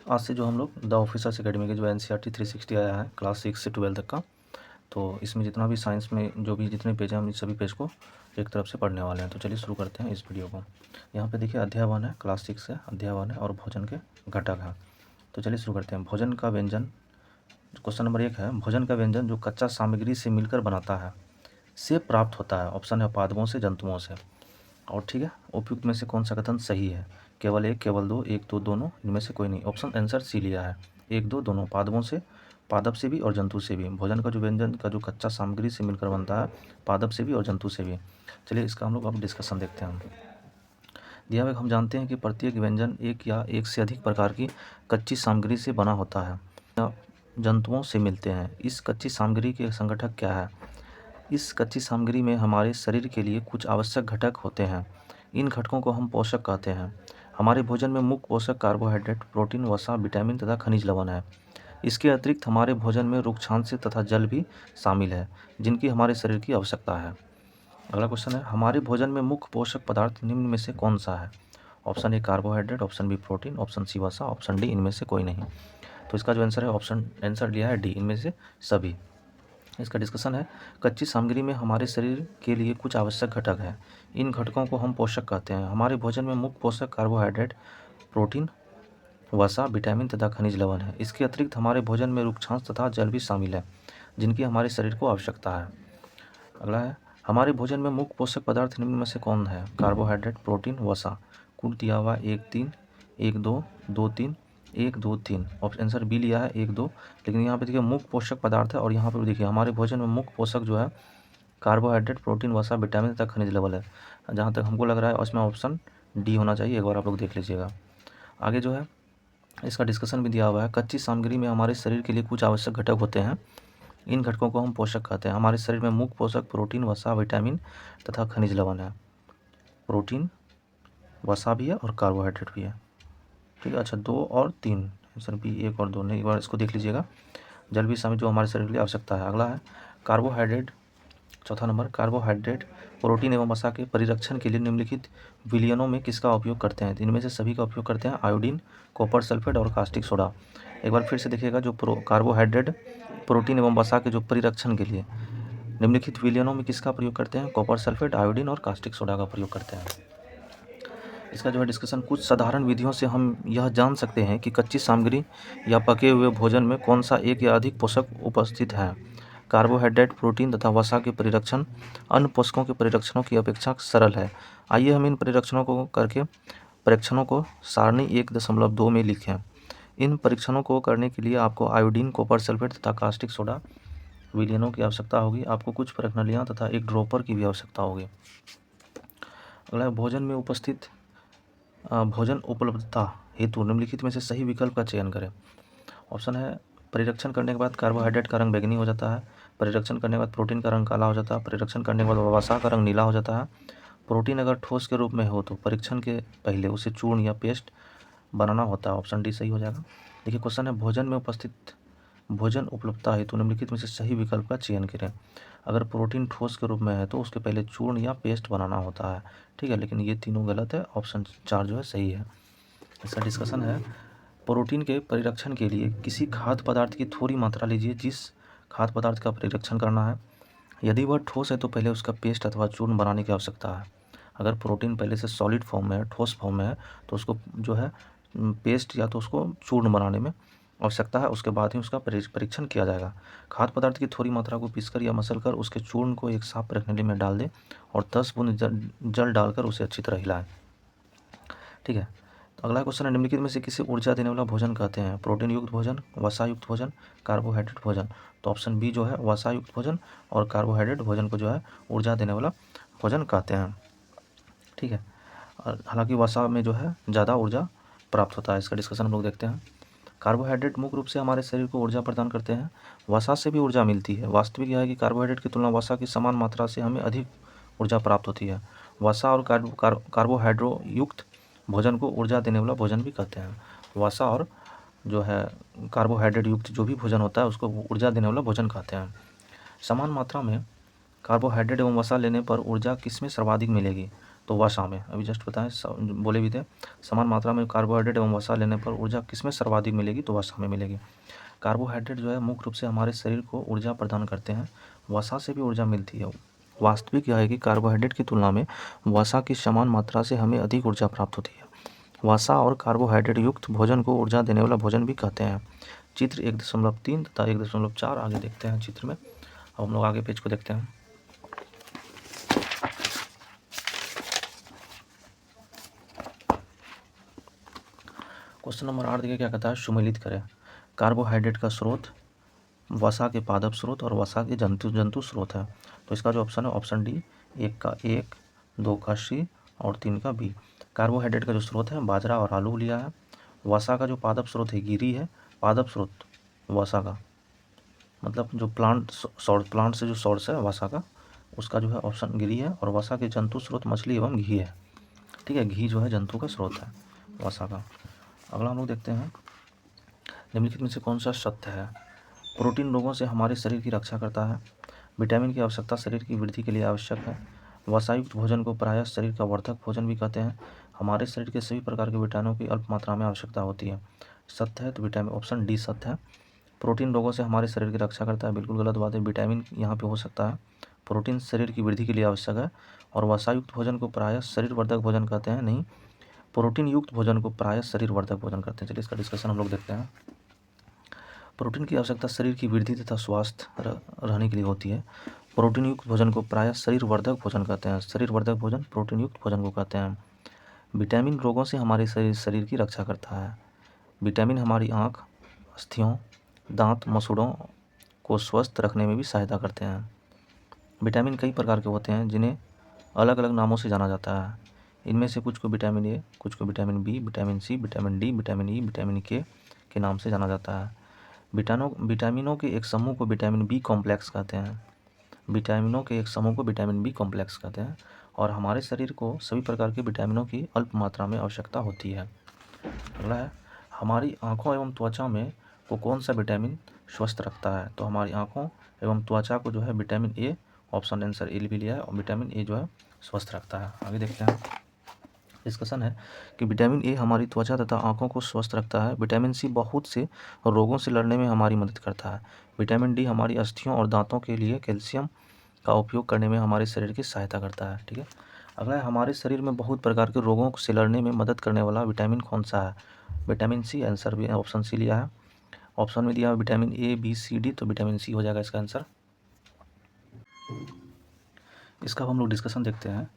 आज से जो हम लोग द ऑफिसर्स अकेडमी के जो NCERT 360 आया है क्लास 6 से 12 तक का, तो इसमें जितना भी साइंस में जो भी जितने पेज हैं हम इस सभी पेज को एक तरफ से पढ़ने वाले हैं। तो चलिए शुरू करते हैं इस वीडियो को। यहाँ पे देखिए अध्याय 1 है, क्लास 6 है, अध्याय 1 है और भोजन के घटक हैं। तो चलिए शुरू करते हैं। भोजन का व्यंजन, क्वेश्चन नंबर 1 है, भोजन का व्यंजन जो कच्चा सामग्री से मिलकर बनाता है से प्राप्त होता है। ऑप्शन है पादपों से, जंतुओं से। और ठीक है, उपयुक्त में से कौन सा कथन सही है? केवल एक, केवल दो, एक दो, दोनों, इनमें से कोई नहीं। ऑप्शन आंसर सी लिया है, एक दो दोनों, पादपों से, पादप से भी और जंतु से भी। भोजन का जो व्यंजन का जो कच्चा सामग्री से मिलकर बनता है, पादप से भी और जंतु से भी। चलिए इसका हम लोग अब डिस्कशन देखते हैं। दिया हुआ हम जानते हैं कि प्रत्येक व्यंजन एक या एक से अधिक प्रकार की कच्ची सामग्री से बना होता है या जंतुओं से मिलते हैं। इस कच्ची सामग्री के संगठक क्या है? इस कच्ची सामग्री में हमारे शरीर के लिए कुछ आवश्यक घटक होते हैं। इन घटकों को हम पोषक कहते हैं। हमारे भोजन में मुख्य पोषक कार्बोहाइड्रेट, प्रोटीन, वसा, विटामिन तथा खनिज लवण है। इसके अतिरिक्त हमारे भोजन में रुक्षांश तथा जल भी शामिल है, जिनकी हमारे शरीर की आवश्यकता है। अगला क्वेश्चन है, हमारे भोजन में मुख्य पोषक पदार्थ निम्न में से कौन सा है? Option A carbohydrate, option B protein, option C वसा, ऑप्शन डी इनमें से कोई नहीं। तो इसका जो आंसर है, ऑप्शन आंसर लिया है डी, इनमें से सभी। इसका डिस्कशन है, कच्ची सामग्री में हमारे शरीर के लिए कुछ आवश्यक घटक हैं। इन घटकों को हम पोषक कहते हैं। हमारे भोजन में मुख्य पोषक कार्बोहाइड्रेट, प्रोटीन, वसा, विटामिन तथा खनिज लवण है। इसके अतिरिक्त हमारे भोजन में रुक्षांश तथा जल भी शामिल है, जिनकी हमारे शरीर को आवश्यकता है। अगला है, हमारे भोजन में मुख्य पोषक पदार्थ निम्न में से कौन है? कार्बोहाइड्रेट, प्रोटीन, वसा। कुल दिया हुआ 1 3 1 2 2 3 1 2 3। ऑप्शन आंसर बी लिया है 1 2। लेकिन यहाँ पे देखिए मुख्य पोषक पदार्थ है और यहाँ पर देखिए हमारे भोजन में मुख्य पोषक जो है कार्बोहाइड्रेट, प्रोटीन, वसा, विटामिन तथा खनिज लवण है। जहाँ तक हमको लग रहा है उसमें ऑप्शन डी होना चाहिए। एक बार आप लोग देख लीजिएगा। आगे जो है इसका डिस्कशन भी दिया हुआ है, कच्ची सामग्री में हमारे शरीर के लिए कुछ आवश्यक घटक होते हैं। इन घटकों को हम पोषक कहते हैं। हमारे शरीर में मुख्य पोषक प्रोटीन, वसा, विटामिन तथा खनिज लवण है। प्रोटीन, वसा भी है और कार्बोहाइड्रेट भी है। ठीक है, अच्छा 2 और 3, आंसर बी 1 और 2 नहीं। एक बार इसको देख लीजिएगा। जल भी शामिल जो हमारे शरीर के लिए आवश्यकता है। अगला है कार्बोहाइड्रेट, चौथा नंबर, कार्बोहाइड्रेट, प्रोटीन एवं वसा के परिरक्षण के लिए निम्नलिखित विलयनों में किसका उपयोग करते हैं? इनमें से सभी का उपयोग करते हैं। आयोडीन, कॉपर सल्फेट और कास्टिक सोडा। एक बार फिर से देखिएगा, जो कार्बोहाइड्रेट, प्रोटीन एवं वसा के जो परिरक्षण के लिए निम्नलिखित विलयनों में किसका प्रयोग करते हैं? कॉपर सल्फेट, आयोडीन और कास्टिक सोडा का प्रयोग करते हैं। इसका जो है डिस्कशन, कुछ साधारण विधियों से हम यह जान सकते हैं कि कच्ची सामग्री या पके हुए भोजन में कौन सा एक या अधिक पोषक उपस्थित है। कार्बोहाइड्रेट, प्रोटीन तथा वसा के परिरक्षण अन्य पोषकों के परिरक्षणों की अपेक्षा सरल है। आइए हम इन परीक्षणों को सारणी 1.2 में लिखें। इन परीक्षणों को करने के लिए आपको आयोडीन, कॉपर सल्फेट तथा कास्टिक सोडा विलयनों की आवश्यकता होगी। आपको कुछ प्रश्नावलियाँ तथा एक ड्रॉपर की भी आवश्यकता होगी। अगला, भोजन में उपस्थित भोजन उपलब्धता हेतु निम्नलिखित में से सही विकल्प का चयन करें। ऑप्शन है, परिरक्षण करने के बाद कार्बोहाइड्रेट का रंग बैंगनी हो जाता है, परिरक्षण करने के बाद प्रोटीन का रंग काला हो जाता है, परिरक्षण करने के बाद वसा का रंग नीला हो जाता है। प्रोटीन अगर ठोस के रूप में हो तो परीक्षण के पहले उसे चूर्ण या पेस्ट बनाना होता है। ऑप्शन डी सही हो जाएगा। देखिए क्वेश्चन है, भोजन में उपस्थित भोजन उपलब्धता हेतु निम्नलिखित में से सही विकल्प का चयन करें। अगर प्रोटीन ठोस के रूप में है तो उसके पहले चूर्ण या पेस्ट बनाना होता है। ठीक है, लेकिन ये तीनों गलत है। ऑप्शन 4 जो है सही है। इसका डिस्कशन है, प्रोटीन के परिरक्षण के लिए किसी खाद्य पदार्थ की थोड़ी मात्रा लीजिए जिस खाद्य पदार्थ का परिरक्षण करना है। यदि वह ठोस है तो पहले उसका पेस्ट अथवा चूर्ण बनाने की आवश्यकता है। अगर प्रोटीन पहले से सॉलिड फॉर्म में है, ठोस फॉर्म में है, तो उसको जो है पेस्ट या तो उसको चूर्ण बनाने में आवश्यकता है। उसके बाद ही उसका परीक्षण किया जाएगा। खाद्य पदार्थ की थोड़ी मात्रा को पीसकर या मसलकर उसके चूर्ण को एक साफ प्रणाली में डाल दें और 10 बूंद जल डालकर उसे अच्छी तरह हिलाएं। ठीक है, तो अगला क्वेश्चन है, निम्नलिखित में से किसे ऊर्जा देने वाला भोजन कहते हैं? प्रोटीन युक्त भोजन, वसा युक्त भोजन, कार्बोहाइड्रेट भोजन। तो ऑप्शन बी जो है वसा युक्त भोजन और कार्बोहाइड्रेट भोजन को जो है ऊर्जा देने वाला भोजन कहते हैं। ठीक है, और हालांकि वसा में जो है ज़्यादा ऊर्जा प्राप्त होता है। इसका डिस्कशन हम लोग देखते हैं। कार्बोहाइड्रेट मुख्य रूप से हमारे शरीर को ऊर्जा प्रदान करते हैं। वसा से भी ऊर्जा मिलती है। वास्तविक यह है कि कार्बोहाइड्रेट की तुलना वसा की समान मात्रा से हमें अधिक ऊर्जा प्राप्त होती है। वसा और कार्बोहाइड्रो युक्त भोजन को ऊर्जा देने वाला भोजन भी कहते हैं। वसा और जो है कार्बोहाइड्रेट युक्त जो भी भोजन होता है उसको ऊर्जा देने वाला भोजन कहते हैं। समान मात्रा में कार्बोहाइड्रेट एवं वसा लेने पर ऊर्जा किसमें सर्वाधिक मिलेगी? तो वसा में, अभी जस्ट बताएं बोले भी थे, समान मात्रा में कार्बोहाइड्रेट एवं वसा लेने पर ऊर्जा किसमें सर्वाधिक मिलेगी, तो वसा में मिलेगी। कार्बोहाइड्रेट जो है मुख्य रूप से हमारे शरीर को ऊर्जा प्रदान करते हैं, वसा से भी ऊर्जा मिलती है। वास्तविक यह है कि कार्बोहाइड्रेट की तुलना में वसा की समान मात्रा से हमें अधिक ऊर्जा प्राप्त होती है। वसा और कार्बोहाइड्रेट युक्त भोजन को ऊर्जा देने वाला भोजन भी कहते हैं। चित्र 1.3 तथा 1.4 आगे देखते हैं चित्र में। अब हम लोग आगे पेज को देखते हैं। क्वेश्चन नंबर 8 देखिए क्या कहता है, सुमेलित करें। कार्बोहाइड्रेट का स्रोत वसा के पादप स्रोत और वसा के जंतु स्रोत है। तो इसका जो ऑप्शन है ऑप्शन डी, 1 का 1, 2 का सी और 3 का बी। कार्बोहाइड्रेट का जो स्रोत है बाजरा और आलू लिया है। वसा का जो पादप स्रोत है गिरी है। पादप स्रोत वसा का मतलब जो प्लांट से जो सोर्स है वसा का, उसका जो है ऑप्शन गिरी है। और वसा के जंतु स्रोत मछली एवं घी है। ठीक है, घी जो है जंतु का स्रोत है वसा का। अगला हम लोग देखते हैं, निम्नलिखित में से कौन सा सत्य है। प्रोटीन रोगों से हमारे शरीर की रक्षा करता है। विटामिन की आवश्यकता शरीर की वृद्धि के लिए आवश्यक है। वसायुक्त भोजन को प्रायः शरीर का वर्धक भोजन भी कहते हैं। हमारे शरीर के सभी प्रकार के विटामिनों की अल्प मात्रा में आवश्यकता होती है। सत्य है तो विटामिन ऑप्शन डी सत्य है। प्रोटीन रोगों से हमारे शरीर की रक्षा करता है, बिल्कुल गलत बात है। विटामिन यहाँ पे हो सकता है। प्रोटीन शरीर की वृद्धि के लिए आवश्यक है। और वसायुक्त भोजन को प्रायः शरीर वर्धक भोजन कहते हैं, नहीं, प्रोटीन युक्त भोजन को प्रायः शरीर वर्धक भोजन कहते हैं। चलिए इसका डिस्कशन हम लोग देखते हैं। प्रोटीन की आवश्यकता शरीर की वृद्धि तथा स्वास्थ्य रहने के लिए होती है। प्रोटीन युक्त भोजन को प्रायः शरीर वर्धक भोजन कहते हैं। शरीर वर्धक भोजन प्रोटीन युक्त भोजन को कहते हैं। विटामिन रोगों से हमारे शरीर की रक्षा करता है। विटामिन हमारी आँख, अस्थियों, दांत, मसूड़ों को स्वस्थ रखने में भी सहायता करते हैं। विटामिन कई प्रकार के होते हैं जिन्हें अलग अलग नामों से जाना जाता है। इनमें से कुछ को विटामिन ए, कुछ को vitamin B, vitamin C, vitamin D, vitamin E, vitamin K नाम से जाना जाता है। विटामिनों के एक समूह को विटामिन बी कॉम्प्लेक्स कहते हैं। विटामिनों के एक समूह को विटामिन बी कॉम्प्लेक्स कहते हैं। और हमारे शरीर को सभी प्रकार के विटामिनों की अल्प मात्रा में आवश्यकता होती है। अगला है, हमारी आँखों एवं त्वचा में को कौन सा विटामिन स्वस्थ रखता है। तो हमारी आँखों एवं त्वचा को जो है vitamin A, option answer A भी लिया है, और विटामिन ए जो है स्वस्थ रखता है। आगे देखते हैं, डिस्कशन है कि विटामिन ए हमारी त्वचा तथा आँखों को स्वस्थ रखता है। विटामिन सी बहुत से रोगों से लड़ने में हमारी मदद करता है। विटामिन डी हमारी अस्थियों और दांतों के लिए कैल्शियम का उपयोग करने में हमारे शरीर की सहायता करता है। ठीक है, अगला है, हमारे शरीर में बहुत प्रकार के रोगों से लड़ने में मदद करने वाला विटामिन कौन सा है। विटामिन सी, आंसर भी ऑप्शन सी लिया है। ऑप्शन में दिया vitamin A, B, C, D, तो विटामिन सी हो जाएगा इसका आंसर। इसका हम लोग डिस्कशन देखते हैं।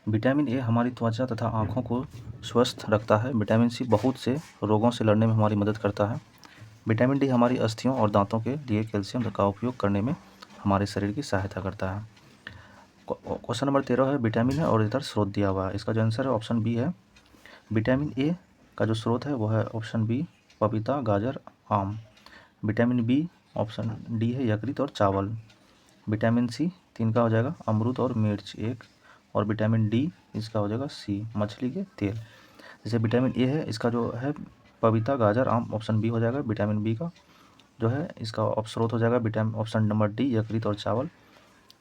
विटामिन ए हमारी त्वचा तथा आँखों को स्वस्थ रखता है। विटामिन सी बहुत से रोगों से लड़ने में हमारी मदद करता है। विटामिन डी हमारी अस्थियों और दांतों के लिए कैल्शियम का उपयोग करने में हमारे शरीर की सहायता करता है। क्वेश्चन नंबर 13 है, विटामिन है और इधर स्रोत दिया हुआ है। इसका जो आंसर है ऑप्शन बी है। विटामिन ए का जो स्रोत है वो है ऑप्शन बी, पपीता, गाजर, आम। विटामिन बी ऑप्शन डी है, यकृत और चावल। विटामिन सी 3 का हो जाएगा, अमरूद और मिर्च 1। और विटामिन डी इसका हो जाएगा सी, मछली के तेल। जैसे विटामिन ए है, इसका जो है पपीता, गाजर, आम, ऑप्शन बी हो जाएगा। विटामिन बी का जो है इसका स्रोत हो जाएगा विटामिन ऑप्शन नंबर डी, यकृत और चावल।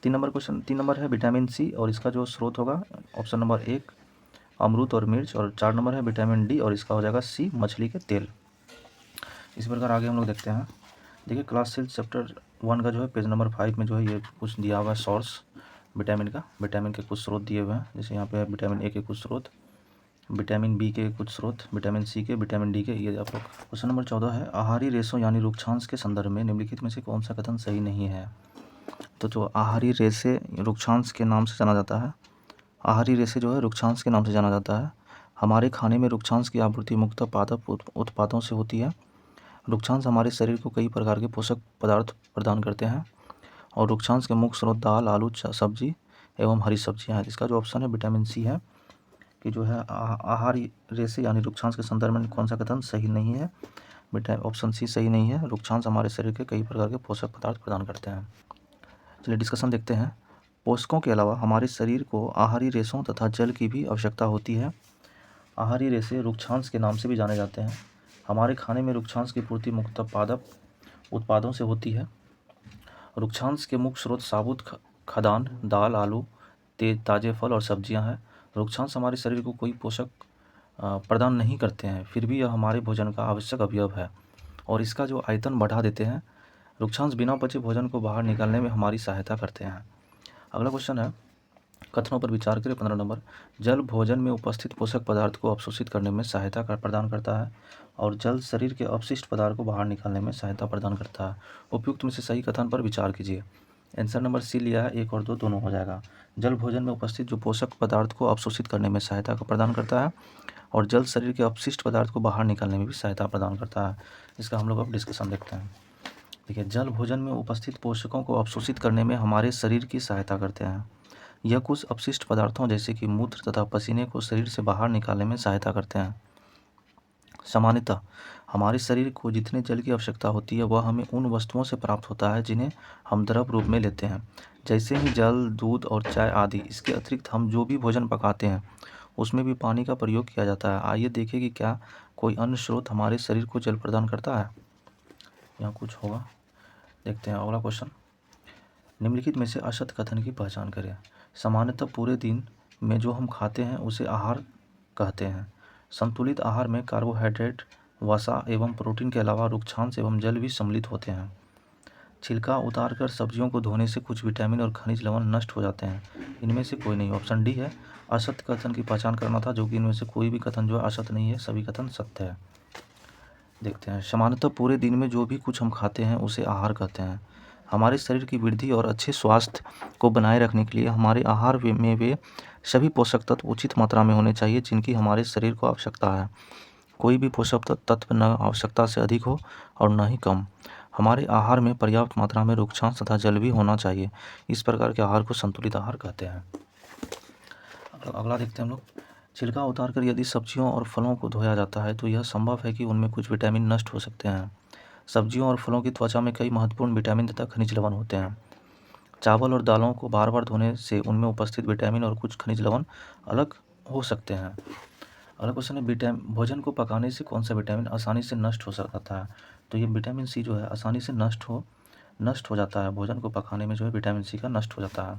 3 नंबर है विटामिन सी और इसका जो स्रोत होगा ऑप्शन नंबर 1, अमरूद और मिर्च। और 4 नंबर है विटामिन डी और इसका हो जाएगा सी, मछली के तेल। इस प्रकार आगे हम लोग देखते हैं। देखिए क्लास 6 चैप्टर 1 का जो है पेज नंबर 5 में जो है ये कुछ दिया हुआ है सोर्स विटामिन का। विटामिन के कुछ स्रोत दिए हुए हैं, जैसे यहाँ पे है विटामिन ए के कुछ स्रोत, विटामिन बी के कुछ स्रोत, विटामिन सी के, विटामिन डी के, ये आप लोग। क्वेश्चन नंबर 14 है, आहारी रेशों यानी रुक्षांश के संदर्भ में निम्नलिखित में से कौन सा कथन सही नहीं है। तो जो आहारी रेशे रुक्षांश के नाम से जाना जाता है, आहारी रेशे जो है रुक्षांश के नाम से जाना जाता है। हमारे खाने में रुक्षांश की आपूर्ति मुख्यतः पादप उत्पादों से होती है। रुक्षांश हमारे शरीर को कई प्रकार के पोषक पदार्थ प्रदान करते हैं। और रुक्षांश के मुख्य स्रोत दाल, आलू, सब्जी एवं हरी सब्जियां हैं। इसका जो ऑप्शन है विटामिन सी है कि जो है आहारी रेशे यानी रुक्षांश के संदर्भ में कौन सा कथन सही नहीं है। ऑप्शन सी सही नहीं है। रुक्षांश हमारे शरीर के कई प्रकार के पोषक पदार्थ प्रदान करते हैं। चलिए डिस्कशन देखते हैं। पोषकों के अलावा हमारे शरीर को आहारी रेशों तथा जल की भी आवश्यकता होती है। आहारी रेशे रुक्षांश के नाम से भी जाने जाते हैं। हमारे खाने में रुक्षांश की पूर्ति मुख्यतः पादप उत्पादों से होती है। रुक्षांश के मुख्य स्रोत साबुत खाद्यान्न, दाल, आलू, ताजे फल और सब्जियां हैं। रुक्षांश हमारे शरीर को कोई पोषक प्रदान नहीं करते हैं, फिर भी यह हमारे भोजन का आवश्यक अवयव है और इसका जो आयतन बढ़ा देते हैं। रुक्षांश बिना पचे भोजन को बाहर निकालने में हमारी सहायता करते हैं। अगला क्वेश्चन है, कथनों पर विचार करें। 15 नंबर, जल भोजन में उपस्थित पोषक पदार्थ को अवशोषित करने में सहायता प्रदान करता है और जल शरीर के अपशिष्ट पदार्थ को बाहर निकालने में सहायता प्रदान करता है। उपयुक्त में से सही कथन पर विचार कीजिए। आंसर नंबर सी लिया है, 1 और 2 दोनों हो जाएगा। जल भोजन में उपस्थित जो पोषक पदार्थ को अवशोषित करने में सहायता प्रदान करता है और जल शरीर के अपशिष्ट पदार्थ को बाहर निकालने में भी सहायता प्रदान करता है। इसका हम लोग अब डिस्कशन देखते हैं। देखिए, जल भोजन में उपस्थित पोषकों को अवशोषित करने में हमारे शरीर की सहायता करते हैं। यह कुछ अपशिष्ट पदार्थों जैसे कि मूत्र तथा पसीने को शरीर से बाहर निकालने में सहायता करते हैं। सामान्यतः हमारे शरीर को जितने जल की आवश्यकता होती है वह हमें उन वस्तुओं से प्राप्त होता है जिन्हें हम द्रव रूप में लेते हैं, जैसे ही जल, दूध और चाय आदि। इसके अतिरिक्त हम जो भी भोजन पकाते हैं उसमें भी पानी का प्रयोग किया जाता है। आइए देखें कि क्या कोई अन्य स्रोत हमारे शरीर को जल प्रदान करता है। यहाँ कुछ होगा, देखते हैं। अगला क्वेश्चन, निम्नलिखित में से असत कथन की पहचान करें। सामान्यतः पूरे दिन में जो हम खाते हैं उसे आहार कहते हैं। संतुलित आहार में कार्बोहाइड्रेट, वसा एवं प्रोटीन के अलावा रुक्षांश एवं जल भी सम्मिलित होते हैं। छिलका उतारकर सब्जियों को धोने से कुछ विटामिन और खनिज लवण नष्ट हो जाते हैं। इनमें से कोई नहीं। ऑप्शन डी है, असत कथन की पहचान करना था, जो कि इनमें से कोई भी कथन जो है असत नहीं है, सभी कथन सत्य है। देखते हैं। सामान्यतः पूरे दिन में जो भी कुछ हम खाते हैं उसे आहार कहते हैं। हमारे शरीर की वृद्धि और अच्छे स्वास्थ्य को बनाए रखने के लिए हमारे आहार में वे सभी पोषक तत्व उचित मात्रा में होने चाहिए जिनकी हमारे शरीर को आवश्यकता है। कोई भी पोषक तत्व न आवश्यकता से अधिक हो और न ही कम। हमारे आहार में पर्याप्त मात्रा में रुक्षांश तथा जल भी होना चाहिए। इस प्रकार के आहार को संतुलित आहार कहते हैं। अगला देखते हैं हम लोग। छिलका उतारकर यदि सब्जियों और फलों को धोया जाता है तो यह संभव है कि उनमें कुछ विटामिन नष्ट हो सकते हैं। सब्जियों और फलों की त्वचा में कई महत्वपूर्ण विटामिन तथा खनिज लवण होते हैं। चावल और दालों को बार बार धोने से उनमें उपस्थित विटामिन और कुछ खनिज लवण अलग हो सकते हैं। अगला क्वेश्चन है, भोजन को पकाने से कौन सा विटामिन आसानी से नष्ट हो सकता है। तो ये विटामिन सी जो है आसानी से नष्ट हो जाता है। भोजन को पकाने में जो है विटामिन सी का नष्ट हो जाता है।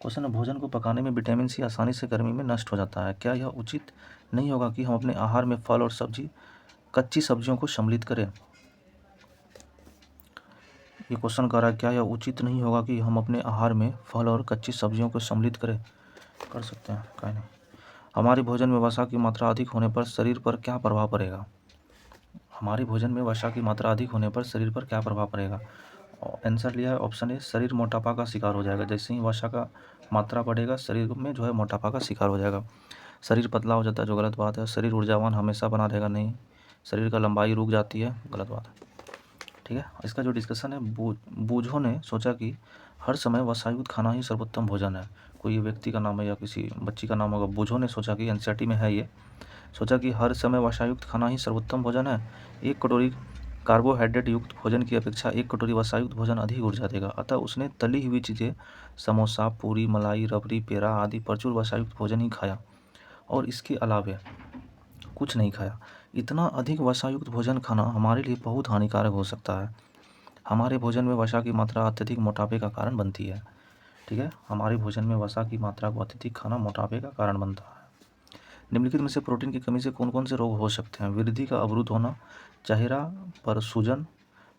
क्वेश्चन है, भोजन को पकाने में विटामिन सी आसानी से गर्मी में नष्ट हो जाता है। क्या यह उचित नहीं होगा कि हम अपने आहार में फल और कच्ची सब्जियों को सम्मिलित करें। ये क्वेश्चन कह रहा है, क्या यह उचित नहीं होगा कि हम अपने आहार में फल और कच्ची सब्जियों को सम्मिलित करें। कर सकते हैं, कहीं नहीं। हमारे भोजन में वसा की मात्रा अधिक होने पर शरीर पर क्या प्रभाव पड़ेगा। हमारे भोजन में वसा की मात्रा अधिक होने पर शरीर पर क्या प्रभाव पड़ेगा। आंसर लिया है ऑप्शन ए, शरीर मोटापा का शिकार हो जाएगा। जैसे ही वसा का मात्रा बढ़ेगा शरीर में जो है मोटापा का शिकार हो जाएगा। शरीर पतला हो जाता है, जो गलत बात है। शरीर ऊर्जावान हमेशा बना रहेगा, नहीं। शरीर का लंबाई रुक जाती है, गलत बात है। ठीक है। इसका जो डिस्कशन है, बूझों ने सोचा कि हर समय वसायुक्त खाना ही सर्वोत्तम भोजन है। कोई व्यक्ति का नाम है या किसी बच्ची का नाम होगा। बूझों ने सोचा कि एनसीईआरटी में है ये, सोचा कि हर समय वसायुक्त खाना ही सर्वोत्तम भोजन है। 1 कटोरी कार्बोहाइड्रेट युक्त भोजन की अपेक्षा 1 कटोरी वसायुक्त भोजन अधिक ऊर्जा देगा। अतः उसने तली हुई चीज़ें, समोसा, पूरी, मलाई, रबड़ी, पेड़ा आदि प्रचुर वसायुक्त भोजन ही खाया और इसके अलावे कुछ नहीं खाया। इतना अधिक वसायुक्त भोजन खाना हमारे लिए बहुत हानिकारक हो सकता है। हमारे भोजन में वसा की मात्रा अत्यधिक मोटापे का कारण बनती है। ठीक है, हमारे भोजन में वसा की मात्रा को अत्यधिक खाना मोटापे का कारण बनता है। निम्नलिखित में से प्रोटीन की कमी से कौन कौन से रोग हो सकते हैं। वृद्धि का अवरुद्ध होना, चेहरा पर सूजन,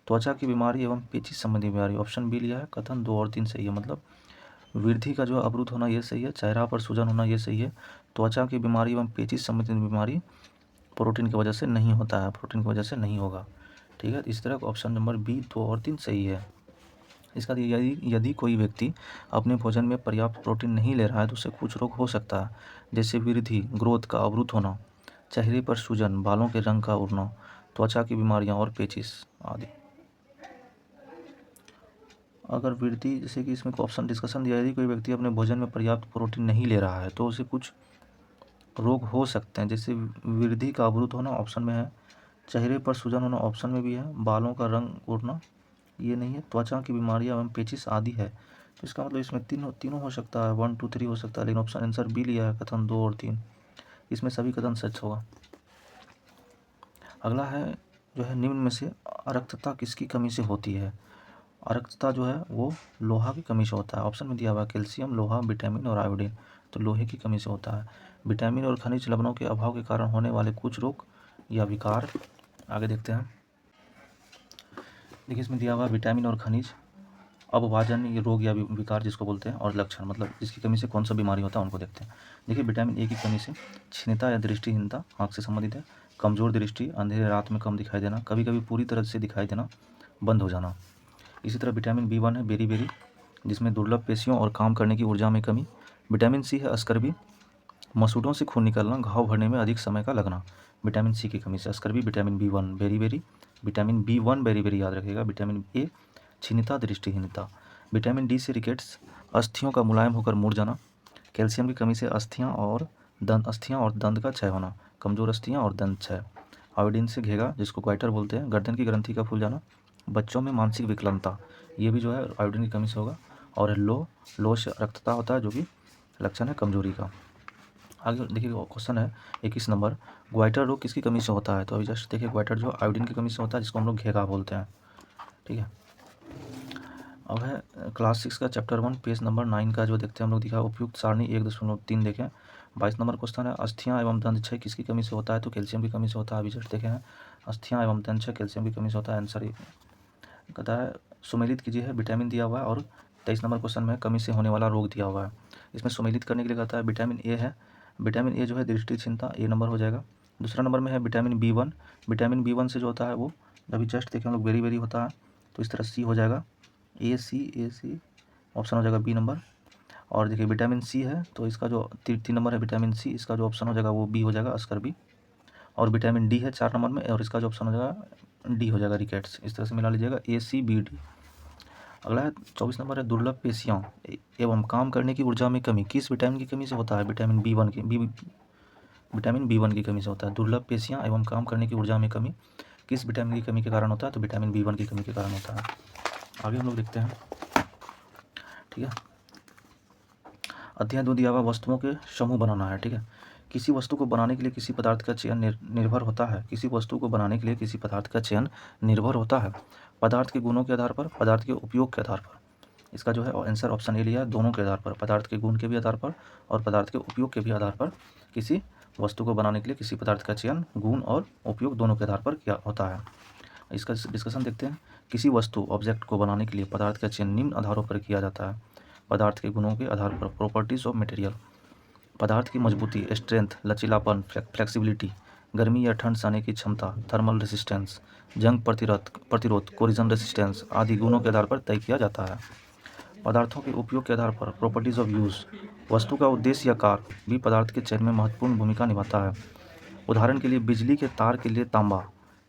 त्वचा की बीमारी एवं पेचिश संबंधी बीमारी। ऑप्शन बी लिया है, कथन 2 और 3 सही है। मतलब वृद्धि का जो अवरुद्ध होना ये सही है, चेहरा पर सूजन होना ये सही है, त्वचा की बीमारी एवं पेचिश संबंधी बीमारी प्रोटीन की वजह से नहीं होता है, प्रोटीन की वजह से नहीं होगा। ठीक है, इस तरह ऑप्शन नंबर बी 2 और 3 सही है। इसका यदि कोई व्यक्ति अपने भोजन में पर्याप्त प्रोटीन नहीं ले रहा है तो उसे कुछ रोग हो सकता है, जैसे वृद्धि, ग्रोथ का अवरुद्ध होना, चेहरे पर सूजन, बालों के रंग का उड़ना, त्वचा की बीमारियां और पेचिश आदि। अगर वृद्धि, जैसे कि इसमें ऑप्शन डिस्कशन दिया, यदि कोई व्यक्ति अपने भोजन में पर्याप्त प्रोटीन नहीं ले रहा है तो उसे कुछ रोग हो सकते हैं, जैसे वृद्धि का अवरुद्ध होना ऑप्शन में है, चेहरे पर सूजन होना ऑप्शन में भी है, बालों का रंग उड़ना ये नहीं है, त्वचा की बीमारियां एवं पेचिश आदि है। तो इसका मतलब इसमें तीनों हो सकता है, 1 2 3 हो सकता है, लेकिन ऑप्शन आंसर बी लिया है, कथन 2 और 3, इसमें सभी कथन सच होगा। अगला है जो है, निम्न में से अरक्तता किसकी कमी से होती है। अरक्तता जो है वो लोहा की कमी से होता है। ऑप्शन में दिया हुआ कैल्शियम, लोहा, विटामिन और आयोडीन। तो लोहे की कमी से होता है। विटामिन और खनिज लवणों के अभाव के कारण होने वाले कुछ रोग या विकार, आगे देखते हैं। देखिए इसमें दिया हुआ विटामिन और खनिज अवभाजन ये रोग या विकार जिसको बोलते हैं, और लक्षण मतलब इसकी कमी से कौन सा बीमारी होता है उनको देखते हैं। देखिए विटामिन ए की कमी से क्षीणता या दृष्टिहीनता आँख से संबंधित है। कमज़ोर दृष्टि, अंधेरे रात में कम दिखाई देना, कभी कभी पूरी तरह से दिखाई देना बंद हो जाना। इसी तरह विटामिन B1 है बेरी, जिसमें दुर्लभ पेशियों और काम करने की ऊर्जा में कमी। विटामिन सी है अस्कर्बी, मसूड़ों से खून निकलना, घाव भरने में अधिक समय का लगना। विटामिन सी की कमी से अस्कर्बी। विटामिन B1 बेरी, विटामिन B1 बेरी याद रखिएगा। विटामिन ए क्षीणता दृष्टिहीनता। विटामिन डी से रिकेट्स, अस्थियों का मुलायम होकर मुड़ जाना। कैल्शियम की कमी से अस्थियां और दंत का क्षय होना, कमजोर अस्थियां और दंत क्षय। आयोडीन से घेगा, जिसको क्वाइटर बोलते हैं, गर्दन की ग्रंथि का फूल जाना। बच्चों में मानसिक विकलांगता, ये भी जो है आयोडीन की कमी से होगा। और लो से रक्तता होता है, जो कि लक्षण है कमजोरी का। आगे देखिए क्वेश्चन है 21 नंबर, ग्वाइटर रोग किसकी कमी से होता है? तो अभी जस्ट देखिए ग्वाइटर जो आयोडीन की कमी से होता है, जिसको हम लोग घेगा बोलते हैं। ठीक है, अब है क्लास 6 का चैप्टर 1 पेज नंबर 9 का जो देखते हैं हम लोग दिखा उपयुक्त सारणी 1.3 देखें। 22 नंबर क्वेश्चन है, अस्थियां एवं दंत क्षय किसकी कमी से होता है? तो कैल्शियम की कमी से होता है। अभी जस्ट देखे हैं अस्थियां एवं दंत क्षय कैल्शियम की कमी से होता है। आंसर कहता है सुमेलित कीजिए है, विटामिन दिया हुआ है। और 23 नंबर क्वेश्चन में कमी से होने वाला रोग दिया हुआ है। इसमें सुमेलित करने के लिए कहता है विटामिन ए है। विटामिन ए जो है दृष्टि क्षीणता, ए नंबर हो जाएगा। दूसरा नंबर में है विटामिन B1। विटामिन B1 से जो होता है वो अभी जस्ट देखें हम लोग बेरी होता है, तो इस तरह सी हो जाएगा, ए सी ऑप्शन हो जाएगा बी नंबर। और देखिए विटामिन सी है, तो इसका जो 3 नंबर है विटामिन सी, इसका जो ऑप्शन हो जाएगा वो बी हो जाएगा, अस्कर्बी। और विटामिन डी है 4 नंबर में, और इसका जो ऑप्शन हो जाएगा डी हो जाएगा, रिकेट्स। इस तरह से मिला लीजिएगा A C B D। अगला है 24 नंबर है, दुर्लभ पेशियां एवं काम करने की ऊर्जा में कमी किस विटामिन की कमी से होता है? विटामिन B1 की कमी से होता है। दुर्लभ पेशियां एवं काम करने की ऊर्जा में कमी किस विटामिन की कमी के कारण होता है? तो विटामिन B1 की कमी के कारण होता है। आगे हम लोग देखते हैं। ठीक है, अध्याय 2 दिया हुआ वस्तुओं के समूह बनाना है। ठीक है, किसी वस्तु को बनाने के लिए किसी पदार्थ का चयन निर्भर होता है। किसी वस्तु को बनाने के लिए किसी पदार्थ का चयन निर्भर होता है पदार्थ के गुणों के आधार पर, पदार्थ के उपयोग के आधार पर। इसका जो है आंसर ऑप्शन ए लिया, दोनों के आधार पर, पदार्थ के गुण के भी आधार पर और पदार्थ के उपयोग के भी आधार पर किसी वस्तु को बनाने के लिए किसी पदार्थ का चयन गुण और उपयोग दोनों के आधार पर किया होता है। इसका डिस्कशन देखते हैं। किसी वस्तु ऑब्जेक्ट को बनाने के लिए पदार्थ का चयन निम्न आधारों पर किया जाता है। पदार्थ के गुणों के आधार पर, प्रॉपर्टीज ऑफ मटेरियल, पदार्थ की मजबूती, स्ट्रेंथ, लचीलापन, फ्लेक्सिबिलिटी, गर्मी या ठंड सहने की क्षमता, थर्मल रेसिस्टेंस, जंग प्रतिरोध, कोरिजन रेसिस्टेंस आदि गुणों के आधार पर तय किया जाता है। पदार्थों के उपयोग के आधार पर, प्रॉपर्टीज ऑफ यूज, वस्तु का उद्देश्य या कार्य भी पदार्थ के चयन में महत्वपूर्ण भूमिका निभाता है। उदाहरण के लिए बिजली के तार के लिए तांबा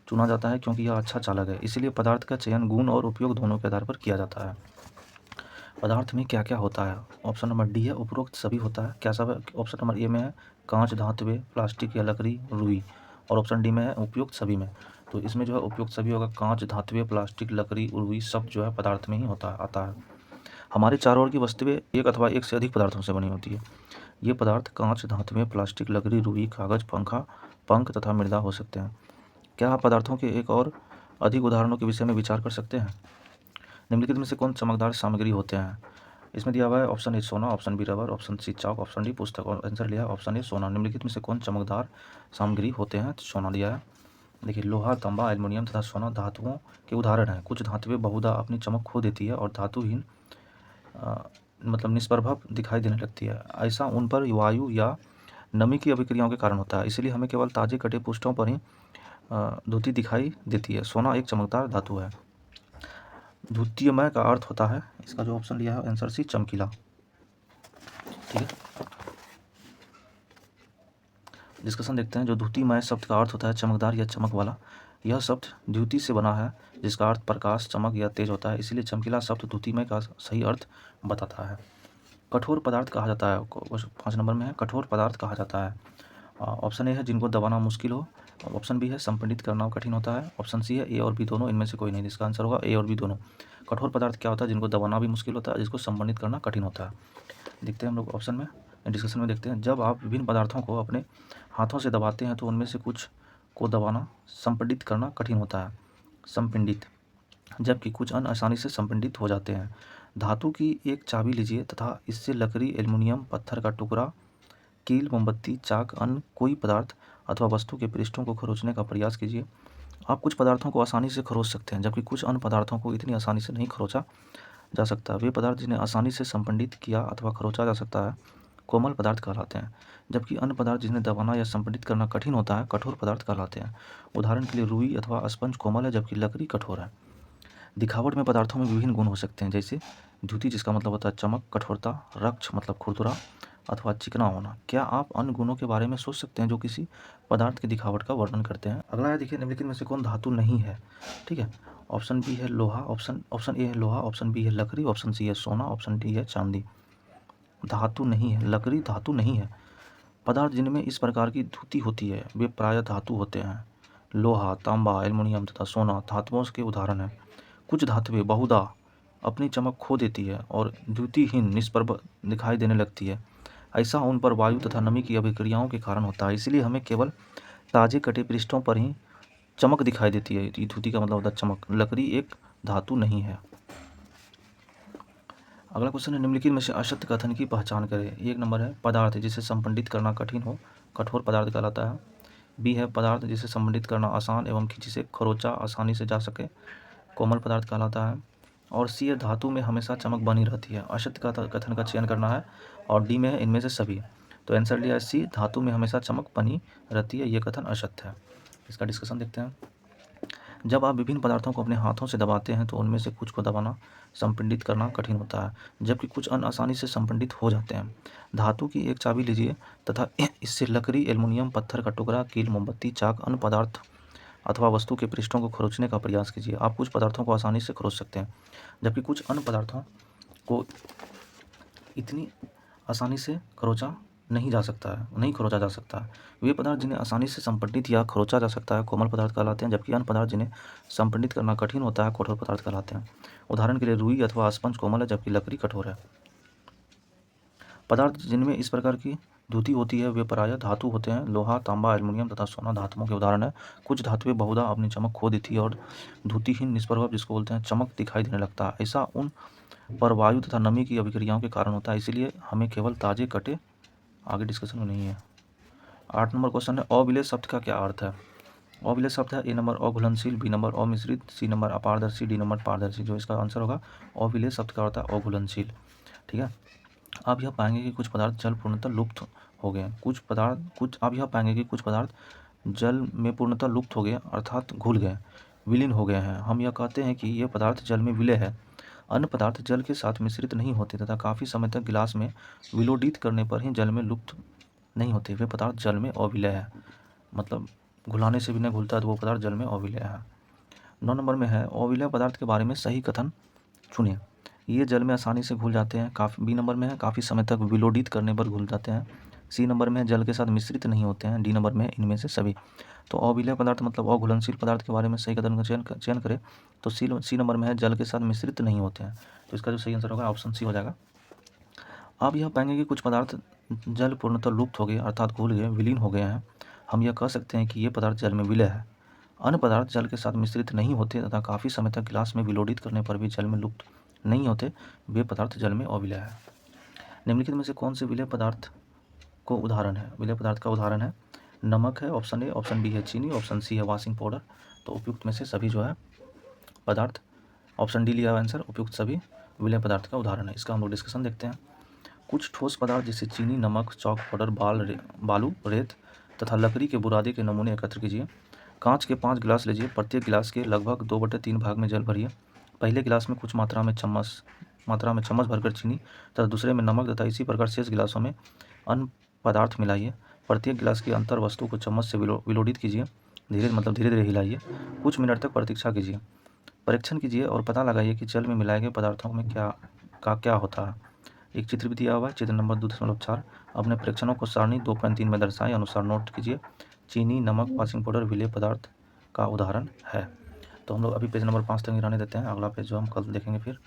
चुना जाता है क्योंकि यह अच्छा चालक है, इसलिए पदार्थ का चयन गुण और उपयोग दोनों के आधार पर किया जाता है। पदार्थ में क्या क्या होता है? ऑप्शन नंबर डी है उपरोक्त सभी होता है। क्या सब है? ऑप्शन नंबर ए में है कांच, धातुएं, प्लास्टिक या लकड़ी, रुई। और ऑप्शन डी में है उपयुक्त सभी में। तो इसमें जो है उपयुक्त सभी होगा, कांच, धातुएं, प्लास्टिक, लकड़ी, रुई सब जो है पदार्थ में ही आता है। हमारे चारों ओर की वस्तुएं एक अथवा एक से अधिक पदार्थों से बनी होती है। ये पदार्थ कांच, धातुएं, प्लास्टिक, लकड़ी, रुई, कागज, पंख तथा मृदा हो सकते हैं। क्या आप पदार्थों के एक और अधिक उदाहरणों के विषय में विचार कर सकते हैं? निम्नलिखित में से कौन चमकदार सामग्री होते हैं? इसमें दिया हुआ है ऑप्शन ए सोना, option B rubber, option C chalk, option D पुस्तक। और आंसर लिया ऑप्शन ए सोना। निम्नलिखित में से कौन चमकदार सामग्री होते हैं? तो सोना दिया है। देखिए लोहा, तांबा, एल्युमिनियम तथा सोना धातुओं के उदाहरण हैं। कुछ धातुएं बहुधा अपनी चमक खो देती है और धातुहीन मतलब निष्प्रभव दिखाई देने लगती है। ऐसा उन पर वायु या नमी की अभिक्रियाओं के कारण होता है, इसलिए हमें केवल ताजे कटे पृष्ठों पर ही धुती दिखाई देती है। सोना एक चमकदार धातु है। द्वितीयमय का अर्थ होता है, इसका जो ऑप्शन लिया है आंसर सी चमकीला। ठीक है, डिस्कशन देखते हैं। जो द्वितीयमय शब्द का अर्थ होता है चमकदार या चमक वाला, यह शब्द द्युति से बना है जिसका अर्थ प्रकाश, चमक या तेज होता है, इसलिए चमकीला शब्द द्वितीयमय का सही अर्थ बताता है। कठोर पदार्थ कहा जाता है, 5 नंबर में है, कठोर पदार्थ कहा जाता है। ऑप्शन ए है जिनको दबाना मुश्किल हो, ऑप्शन बी है संपीड़ित करना कठिन होता है, ऑप्शन सी है ए और बी दोनों, इनमें से कोई नहीं। इसका आंसर होगा ए और बी दोनों। कठोर पदार्थ क्या होता है? जिनको दबाना भी मुश्किल होता है, जिसको संपीड़ित करना कठिन होता है। देखते हैं हम लोग ऑप्शन में, डिस्कशन में देखते हैं। जब आप विभिन्न पदार्थों को अपने हाथों से दबाते हैं तो उनमें से कुछ को दबाना संपीड़ित करना कठिन होता है, संपीड़ित, जबकि कुछ अन्य आसानी से संपीड़ित हो जाते हैं। धातु की एक चाबी लीजिए तथा इससे लकड़ी, एल्युमिनियम, पत्थर का टुकड़ा, कील, मोमबत्ती, चाक, अन्य कोई पदार्थ अथवा वस्तु के पृष्ठों को खरोंचने का प्रयास कीजिए। आप कुछ पदार्थों को आसानी से खरोंच सकते हैं, जबकि कुछ अन्य पदार्थों को इतनी आसानी से नहीं खरोंचा जा सकता। वे पदार्थ जिन्हें आसानी से संपीड़ित किया अथवा खरोंचा जा सकता है, कोमल पदार्थ कहलाते हैं, जबकि अन्य पदार्थ जिन्हें दबाना या संपीड़ित करना कठिन होता है, कठोर पदार्थ कहलाते हैं। उदाहरण के लिए रुई अथवा स्पंज कोमल है, जबकि लकड़ी कठोर है। दिखावट में पदार्थों में विभिन्न गुण हो सकते हैं, जैसे द्युति, जिसका मतलब होता है चमक, कठोरता, रक्ष मतलब खुरदुरा अथवा चिकना होना। क्या आप अन्य गुणों के बारे में सोच सकते हैं जो किसी पदार्थ की दिखावट का वर्णन करते हैं? अगला है, देखिए, निम्नलिखित में से कौन धातु नहीं है? ठीक है, ऑप्शन बी है लोहा, ऑप्शन ए है लोहा, ऑप्शन बी है लकड़ी, ऑप्शन सी है सोना, ऑप्शन डी है चांदी। धातु नहीं है, लकड़ी धातु नहीं है। पदार्थ जिनमें इस प्रकार की द्युति होती है वे प्रायः धातु होते हैं। लोहा, तांबा, एल्युमिनियम तथा सोना धातुओं के उदाहरण हैं। कुछ धातुएं बहुधा अपनी चमक खो देती है और द्युतिहीन, निष्प्रभ दिखाई देने लगती है। ऐसा उन पर वायु तथा नमी की अभिक्रियाओं के कारण होता है, इसलिए हमें केवल ताजे कटे पृष्ठों पर ही चमक दिखाई देती है। द्युति का मतलब होता है चमक। लकड़ी एक धातु नहीं है। अगला क्वेश्चन है, निम्नलिखित में से असत्य कथन की पहचान करें। एक नंबर है, पदार्थ जिसे संपीड़ित करना कठिन हो, कठोर पदार्थ कहलाता है। बी है, पदार्थ जिसे संपीड़ित करना आसान एवं जिसे खरोंचा आसानी से जा सके, कोमल पदार्थ कहलाता है। और सी है, धातु में हमेशा चमक बनी रहती है। असत्य कथन का चयन करना है। और डी में है, इनमें से सभी। तो आंसर लिया है सी, धातु में हमेशा चमक बनी रहती है। ये कथन असत्य है। इसका डिस्कशन देखते हैं। जब आप विभिन्न पदार्थों को अपने हाथों से दबाते हैं तो उनमें से कुछ को दबाना, संपीड़ित करना कठिन होता है, जबकि कुछ अन्य आसानी से संपीड़ित हो जाते हैं। धातु की एक चाबी लीजिए तथा इससे लकड़ी, एल्युमिनियम, पत्थर का टुकड़ा, कील, मोमबत्ती, चाक, अन्य पदार्थ अथवा वस्तु के पृष्ठों को खरोंचने का प्रयास कीजिए। आप कुछ पदार्थों को आसानी से खरोंच सकते हैं, जबकि कुछ अन्य पदार्थों को इतनी आसानी से नहीं खरोंचा जा सकता है। वे पदार्थ जिन्हें आसानी से संपीड़ित या खरोंचा जा सकता है, कोमल पदार्थ कहलाते हैं, जबकि अन्य पदार्थ जिन्हें संपीड़ित करना कठिन होता है, कठोर पदार्थ कहलाते हैं। उदाहरण के लिए रुई अथवा स्पंज कोमल है, जबकि लकड़ी कठोर है। पदार्थ जिनमें इस प्रकार की द्युति होती है वे प्रायः धातु होते हैं। लोहा, तांबा, एल्युमिनियम तथा सोना धातुओं के उदाहरण है। कुछ धातुएं बहुधा अपनी चमक खो देती है और द्युतिहीन, निष्प्रभ, जिसको बोलते हैं चमक, दिखाई देने लगता है। ऐसा उन पर वायु तथा नमी की अभिक्रियाओं के कारण होता है, इसलिए हमें केवल ताजे कटे, आगे डिस्कशन में नहीं है। 8 नंबर क्वेश्चन है, अविलेय शब्द का क्या अर्थ है? अविलेय शब्द है, ए नंबर अघुलनशील, बी नंबर अमिश्रित, सी नंबर अपारदर्शी, डी नंबर पारदर्शी। जो इसका आंसर होगा, अविलेय शब्द का अर्थ है अघुलनशील। ठीक है, आप यह पाएंगे कि कुछ पदार्थ जल पूर्णतः लुप्त हो गए। आप यह पाएंगे कि कुछ पदार्थ जल में पूर्णतः लुप्त हो गए, अर्थात घुल गए, विलीन हो गए हैं। हम यह कहते हैं कि ये पदार्थ जल में विलय है। अन्य पदार्थ जल के साथ मिश्रित नहीं होते तथा काफ़ी समय तक गिलास में विलोडित करने पर ही जल में लुप्त नहीं होते। वे पदार्थ जल में अविलय है, मतलब घुलाने से भी नहीं घुलता, तो वो पदार्थ जल में अविलय है। 9 नंबर में है, अविलय पदार्थ के बारे में सही कथन चुनिए। ये जल में आसानी से घुल जाते हैं। बी नंबर में है, काफ़ी समय तक विलोडित करने पर घुल जाते हैं। सी नंबर में है, जल के साथ मिश्रित नहीं होते हैं। डी नंबर में है, इनमें से सभी। तो अविलय पदार्थ मतलब अघुलनशील पदार्थ के बारे में सही कथन का चयन करें तो सी नंबर में है, जल के साथ मिश्रित नहीं होते हैं। तो इसका जो सही आंसर होगा ऑप्शन सी हो जाएगा। आप यह पाएंगे कि कुछ पदार्थ जल पूर्णतः लुप्त हो गए, अर्थात घुल गए, विलीन हो गए हैं। हम यह कह सकते हैं कि ये पदार्थ जल में विलय है। अन्य पदार्थ जल के साथ मिश्रित नहीं होते तथा काफ़ी समय तक गिलास में विलोडित करने पर भी जल में लुप्त नहीं होते। वे पदार्थ जल में अविलय है। निम्नलिखित में से कौन से विलय पदार्थ का उदाहरण है? नमक है, ऑप्शन ए, ऑप्शन बी है चीनी, ऑप्शन सी है वॉशिंग पाउडर। तो उपयुक्त में से सभी जो है पदार्थ, ऑप्शन डी लिया आंसर, उपयुक्त सभी विलय पदार्थ का उदाहरण है। इसका हम लोग डिस्कशन देखते हैं। कुछ ठोस पदार्थ जैसे चीनी, नमक, चॉक पाउडर, बालू, रेत तथा लकड़ी के बुरादे के नमूने एकत्र कीजिए। कांच के 5 गिलास लीजिए। प्रत्येक गिलास के लगभग 2/3 भाग में जल भरिए। पहले गिलास में कुछ मात्रा में चम्मच भरकर चीनी तथा दूसरे में नमक तथा इसी प्रकार शेष गिलासों में अन्य पदार्थ मिलाइए। प्रत्येक गिलास की अंतर वस्तु को चम्मच से विलोडित कीजिए। धीरे धीरे हिलाइए। कुछ मिनट तक प्रतीक्षा कीजिए। परीक्षण कीजिए और पता लगाइए कि जल में मिलाए गए पदार्थों में क्या होता है। एक चित्र भी दिया हुआ है, चित्र नंबर 2.4। अपने परीक्षणों को सारणी 2.3 में दर्शाए अनुसार नोट कीजिए। चीनी, नमक, वॉशिंग पाउडर विलय पदार्थ का उदाहरण है। तो हम लोग अभी पेज नंबर 5 तक रहने देते हैं। अगला पेज जो हम कल देखेंगे फिर।